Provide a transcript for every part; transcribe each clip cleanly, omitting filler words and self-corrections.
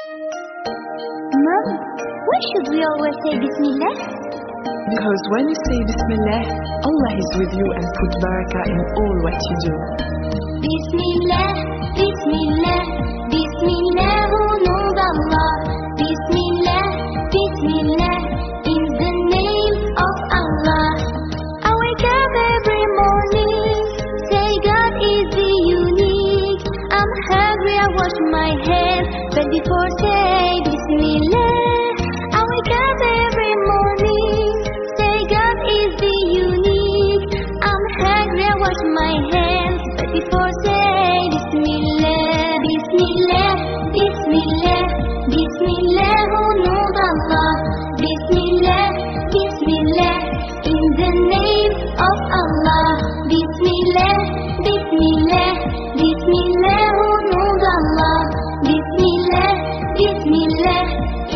Mom, why should we always say Bismillah? Because when you say Bismillah, Allah is with you and put barakah in all what you do. Bismillah, Bismillah, Bismillah, au nom d'Allah. Bismillah, Bismillah, in the name of Allah. I wake up every morning, say God is the unique. I'm hungry, I wash my hands, but before say Bismillah. I wake up every morning, say God is the unique. I'm hungry, I wash my hands, but before say Bismillah. Bismillah, Bismillah, Bismillah, au nom d'Allah. Bismillah, Bismillah, in the name of Allah. Bismillah, Bismillah, Bismillah, au nom d'Allah. Bismillah, Bismillah,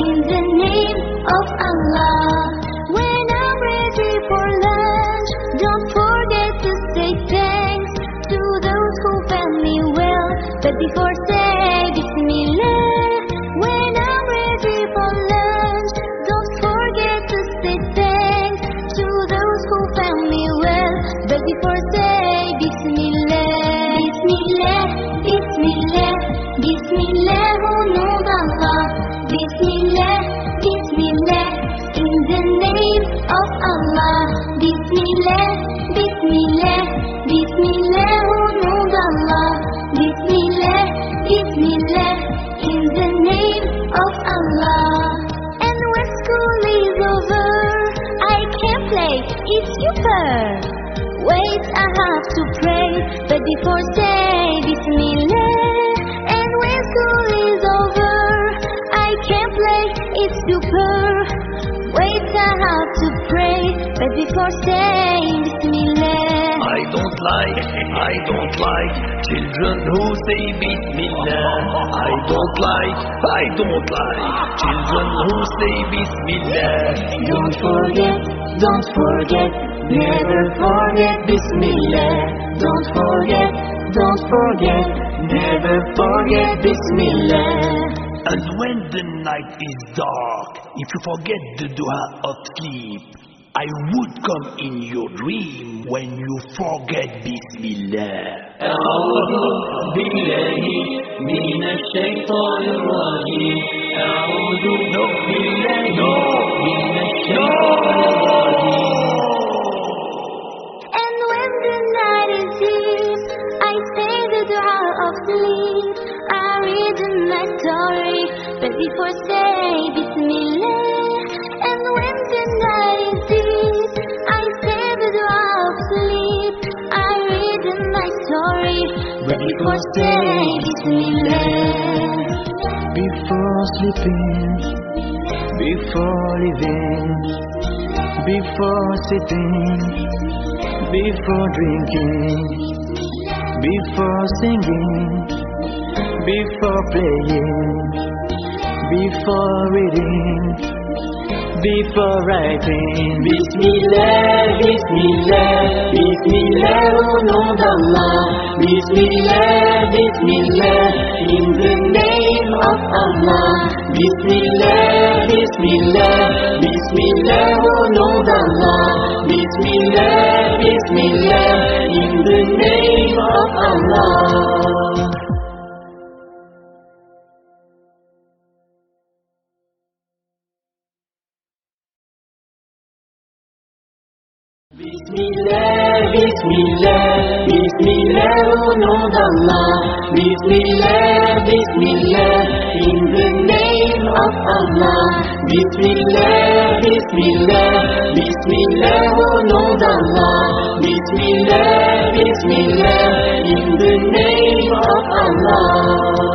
in the name of Allah. When I'm ready for lunch, don't forget to say thanks to those who fed me well, but before say Bismillah. When I'm ready for lunch, don't forget to say thanks to those who fed me well, but before say Bismillah. Bismillah, Bismillah, Bismillah, au nom d'Allah. Bismillah, Bismillah, in the name of Allah. Bismillah, Bismillah, Bismillah, au nom d'Allah. Bismillah, Bismillah, in the name of Allah. And when school is over, I can play, it's super. Wait, I have to pray, but before say Bismillah. And when school is over, I can play, it's super. Wait, I have to pray, but before saying Bismillah. I don't like children who say Bismillah. I don't like children who say Bismillah. Don't forget, never forget Bismillah. Don't forget, never forget Bismillah. And when the night is dark, if you forget the dua of sleep, I would come in your dream when you forget Bismillah. أعوذ بالله من الشيطان الرجيم. أعوذ بالله من الشيطان الرجيم. And when the night is deep, I say the dua of sleep. I read my story, but before say Bismillah. And when the night is deep, I say the dua of sleep. I read my story, but before say Bismillah. Before sleeping, before living, before sitting, before drinking, before singing, before playing, before reading, before writing. Bismillah, Bismillah, Bismillah, au nom d'Allah. Bismillah, Bismillah, in the name of Allah. Bismillah, Bismillah, Bismillah, au nom d'Allah. Bismillah, Bismillah, in the name of Allah. Bismillah, Bismillah, Bismillah, au nom d'Allah. Bismillah, Bismillah, in the name of Allah. Bismillah, Bismillah, Bismillah, au nom d'Allah. Bismillah, Bismillah, in the name of Allah.